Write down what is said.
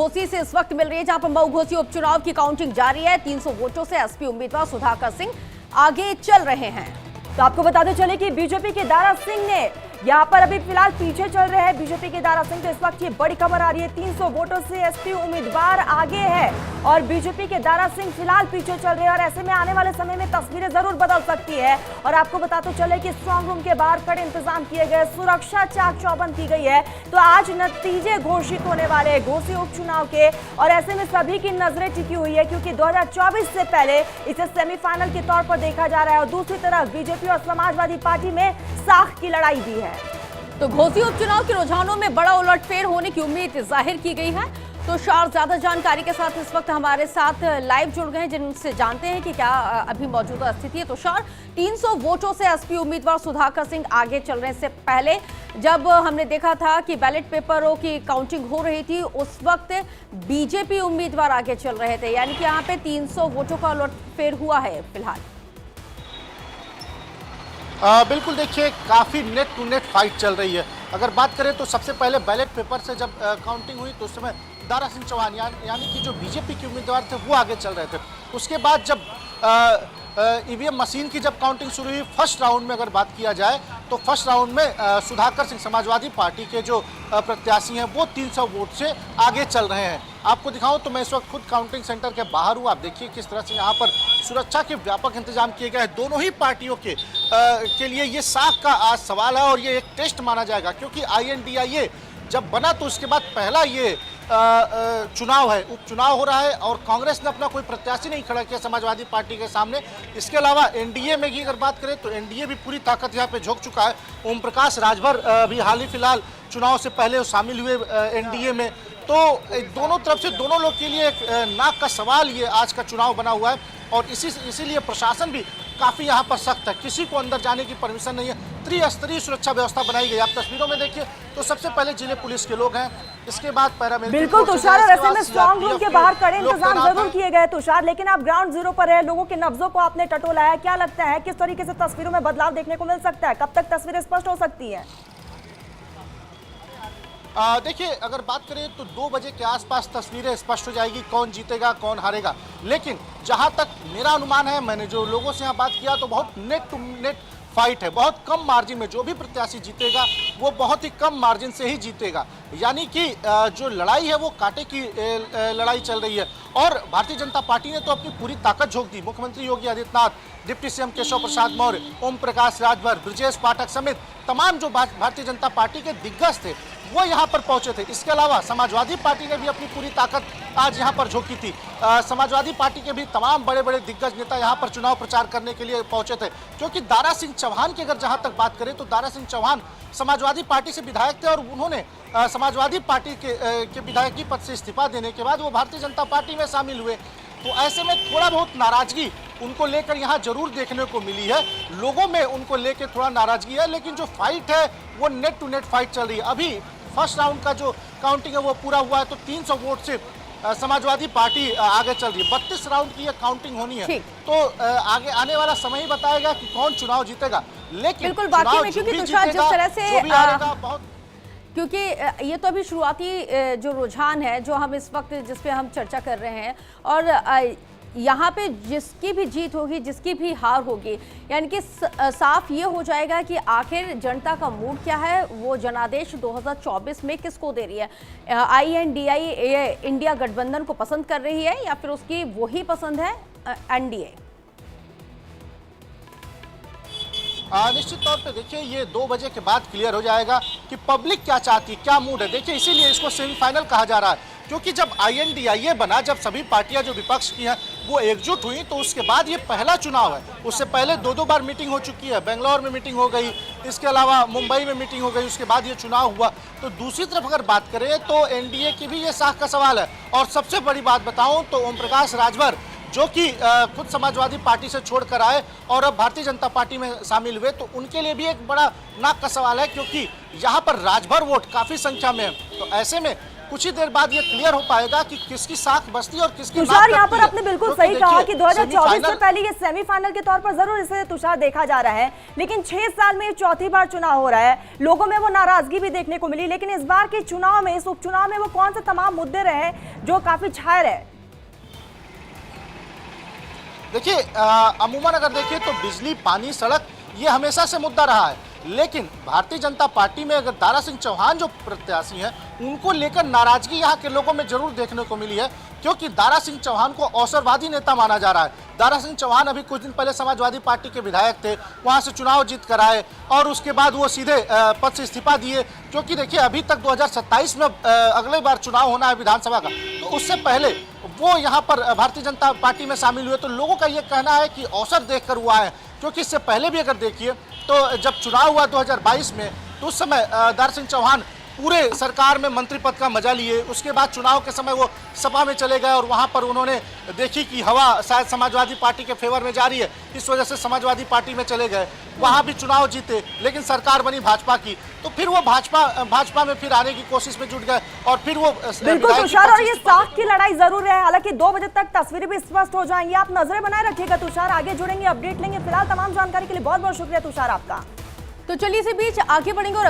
घोसी से इस वक्त मिल रही है, जहां पर मऊ घोसी उपचुनाव की काउंटिंग जारी है। 300 वोटों से एसपी उम्मीदवार सुधाकर सिंह आगे चल रहे हैं। तो आपको बताते चले कि बीजेपी के दारा सिंह ने यहाँ पर अभी फिलहाल पीछे चल रहे हैं। बीजेपी के दारा सिंह तो इस वक्त ये बड़ी खबर आ रही है, 300 वोटों से एसपी उम्मीदवार आगे है और बीजेपी के दारा सिंह फिलहाल पीछे चल रहे हैं। और ऐसे में आने वाले समय में तस्वीरें जरूर बदल सकती है। और आपको बताते चले कि स्ट्रांग रूम के बाहर कड़े इंतजाम किए गए, सुरक्षा चाक चौबंद की गई है। तो आज नतीजे घोषित होने वाले हैं घोसी उपचुनाव के, और ऐसे में सभी की नजरें टिकी हुई है, क्योंकि 2024 से पहले इसे सेमीफाइनल के तौर पर देखा जा रहा है। और दूसरी तरफ बीजेपी और समाजवादी पार्टी में साख की लड़ाई भी है। तो घोसी उपचुनाव के रुझानों में बड़ा उलटफेर होने की उम्मीद जाहिर की गई है। तो शार ज्यादा जानकारी के साथ इस वक्त हमारे साथ लाइव जुड़ गए हैं, जिनसे जानते हैं कि क्या अभी मौजूदा स्थिति है। तो शार, 300 वोटों से एसपी उम्मीदवार सुधाकर सिंह आगे चल रहे हैं। इससे पहले जब हमने देखा था कि बैलेट पेपरों की काउंटिंग हो रही थी, उस वक्त बीजेपी उम्मीदवार आगे चल रहे थे, यानी कि यहाँ पे 300 वोटों का उलटफेर हुआ है फिलहाल। बिल्कुल, देखिए काफ़ी नेट टू नेट फाइट चल रही है। अगर बात करें तो सबसे पहले बैलेट पेपर से जब काउंटिंग हुई तो उस समय दारा सिंह चौहान यानी कि जो बीजेपी के उम्मीदवार थे वो आगे चल रहे थे। उसके बाद जब ईवीएम मशीन की जब काउंटिंग शुरू हुई फर्स्ट राउंड में, अगर बात किया जाए तो फर्स्ट राउंड में सुधाकर सिंह समाजवादी पार्टी के जो प्रत्याशी हैं वो 300 वोट से आगे चल रहे हैं। आपको दिखाऊं तो मैं इस वक्त खुद काउंटिंग सेंटर के बाहर हूं। आप देखिए किस तरह से यहाँ पर सुरक्षा के व्यापक इंतजाम किए गए हैं। दोनों ही पार्टियों के लिए ये साख का आज सवाल है और ये एक टेस्ट माना जाएगा, क्योंकि INDIA जब बना तो उसके बाद पहला ये चुनाव है, उपचुनाव हो रहा है और कांग्रेस ने अपना कोई प्रत्याशी नहीं खड़ा किया समाजवादी पार्टी के सामने। इसके अलावा एनडीए में की अगर बात करें तो एनडीए भी पूरी ताकत यहाँ पे झोंक चुका है। ओम प्रकाश राजभर भी हाल ही फिलहाल चुनाव से पहले शामिल हुए एनडीए में। तो दोनों तरफ से दोनों लोग के लिए एक नाक का सवाल ये आज का चुनाव बना हुआ है और इसीलिए प्रशासन भी काफ़ी यहाँ पर सख्त है। किसी को अंदर जाने की परमिशन नहीं है। त्रिस्तरीय सुरक्षा व्यवस्था बनाई गई। आप तस्वीरों में देखिए तो सबसे पहले जिले पुलिस के लोग हैं, इसके बाद पैरामिलिट्री। बिल्कुल तुषार, और ऐसे में स्ट्रांग रूम के बाहर कड़े इंतजाम जरूर किए गए तुषार, लेकिन आप ग्राउंड जीरो पर है, लोगों के नब्जों को आपने टटोला है। क्या लगता है किस तरीके से तस्वीरों में बदलाव देखने को मिल सकता है? कब तक तस्वीरें स्पष्ट हो सकती है? देखिए, अगर बात करें तो 2 बजे के आसपास तस्वीरें स्पष्ट हो जाएगी, कौन जीतेगा कौन हारेगा। लेकिन जहां तक मेरा अनुमान है, मैंने जो लोगों से यहाँ बात किया तो बहुत नेट टू नेट फाइट है, बहुत कम मार्जिन में। जो भी प्रत्याशी जीतेगा वो बहुत ही कम मार्जिन से ही जीतेगा। यानी कि जो लड़ाई है वो कांटे की लड़ाई चल रही है। और भारतीय जनता पार्टी ने तो अपनी पूरी ताकत झोंक दी। मुख्यमंत्री योगी आदित्यनाथ, डिप्टी सीएम केशव प्रसाद मौर्य, ओम प्रकाश राजभर, ब्रजेश पाठक समेत तमाम जो भारतीय जनता पार्टी के दिग्गज थे वो यहाँ पर पहुंचे थे। इसके अलावा समाजवादी पार्टी ने भी अपनी पूरी ताकत आज यहाँ पर झोंकी थी। समाजवादी पार्टी के भी तमाम बड़े बड़े दिग्गज नेता यहाँ पर चुनाव प्रचार करने के लिए पहुंचे थे। क्योंकि दारा सिंह चौहान की अगर जहाँ तक बात करें तो दारा सिंह चौहान समाजवादी पार्टी से विधायक थे और उन्होंने समाजवादी पार्टी के विधायकी पद से इस्तीफा देने के बाद वो भारतीय जनता पार्टी में शामिल हुए। तो ऐसे में थोड़ा बहुत नाराजगी उनको लेकर यहाँ जरूर देखने को मिली है। लोगों में उनको लेकर थोड़ा नाराजगी है, लेकिन जो फाइट है वो नेट टू नेट फाइट चल रही है। अभी फर्स्ट राउंड का जो काउंटिंग है वो पूरा हुआ है तो 300 वोट से समाजवादी पार्टी आगे चल रही है। 32 राउंड की ये काउंटिंग होनी है, तो आगे आने वाला समय ही बताएगा कि कौन चुनाव जीतेगा। लेकिन बिल्कुल बाकी में, क्योंकि तुषार जिस तरह से क्योंकि ये तो अभी शुरुआती जो रुझान है जो हम इस वक्त जिस पे हम चर्चा कर रहे हैं, और यहाँ पे जिसकी भी जीत होगी जिसकी भी हार होगी, यानी कि साफ ये हो जाएगा कि आखिर जनता का मूड क्या है, वो जनादेश 2024 में किसको दे रही है। INDIA इंडिया गठबंधन को पसंद कर रही है या फिर उसकी वही पसंद है NDA। निश्चित तौर पे देखिए ये 2 बजे के बाद क्लियर हो जाएगा कि पब्लिक क्या चाहती है, क्या मूड है। देखिए इसीलिए इसको सेमीफाइनल कहा जा रहा है, क्योंकि जब INDIA बना, जब सभी पार्टियां जो विपक्ष की हैं वो एकजुट हुई, तो उसके बाद ये पहला चुनाव है। उससे पहले 2 बार मीटिंग हो चुकी है। बेंगलोर में मीटिंग हो गई, इसके अलावा मुंबई में मीटिंग हो गई, उसके बाद ये चुनाव हुआ। तो दूसरी तरफ अगर बात करें तो NDA की भी ये साख का सवाल है। और सबसे बड़ी बात बताऊं तो ओम प्रकाश राजभर जो कि खुद समाजवादी पार्टी से छोड़कर आए और अब भारतीय जनता पार्टी में शामिल हुए, तो उनके लिए भी एक बड़ा नाक का सवाल है, क्योंकि यहाँ पर राजभर वोट काफ़ी संख्या में है। तो ऐसे में कुछ ही देर बाद ये क्लियर हो पाएगा कि किसकी साख बस्ती और किसकी नाक तुषार, यहाँ पर कटती है। आपने बिल्कुल क्योंकि सही कहा देखिए, कि 2024 से सेमीफाइनल- पहले ये सेमीफाइनल के तौर पर जरूर इसे तुषार देखा जा रहा है, लेकिन 6 साल में ये चौथी बार चुनाव हो रहा है। लोगों में वो नाराजगी भी देखने को मिली, लेकिन इस बार के चुनाव में, इस उपचुनाव में वो कौन से तमाम मुद्दे रहे जो काफी छाए रहे? देखिए अमूमन अगर देखिए तो बिजली, पानी, सड़क ये हमेशा से मुद्दा रहा है, लेकिन भारतीय जनता पार्टी में अगर दारा सिंह चौहान जो प्रत्याशी हैं उनको लेकर नाराजगी यहाँ के लोगों में जरूर देखने को मिली है, क्योंकि दारा सिंह चौहान को अवसरवादी नेता माना जा रहा है। दारा सिंह चौहान अभी कुछ दिन पहले समाजवादी पार्टी के विधायक थे, वहां से चुनाव जीत कर आए और उसके बाद वो सीधे पद से इस्तीफा दिए, क्योंकि देखिए अभी तक 2027 में अगले बार चुनाव होना है विधानसभा का, तो उससे पहले वो यहाँ पर भारतीय जनता पार्टी में शामिल हुए। तो लोगों का ये कहना है कि अवसर देखकर हुआ है, क्योंकि इससे पहले भी अगर देखिए तो जब चुनाव हुआ 2022 में, तो उस समय दारा सिंह चौहान पूरे सरकार में मंत्री पद का मजा लिए। उसके बाद चुनाव के समय वो सपा में चले गए और वहां पर उन्होंने देखी कि हवा शायद समाजवादी पार्टी के फेवर में जा रही है, इस वजह से समाजवादी पार्टी में चले गए, वहां भी चुनाव जीते, लेकिन सरकार बनी भाजपा की, तो फिर वो भाजपा में फिर आने की कोशिश में जुट गए और फिर वो बिल्कुल तुषार, और ये साख की लड़ाई जरूर है। हालांकि 2 बजे तक तस्वीरें भी स्पष्ट हो जाएंगी। आप नजरें बनाए रखिएगा तुषार, आगे जुड़ेंगे, अपडेट लेंगे। फिलहाल तमाम जानकारी के लिए बहुत बहुत शुक्रिया तुषार आपका। तो चलिए इसी बीच आगे बढ़ेंगे और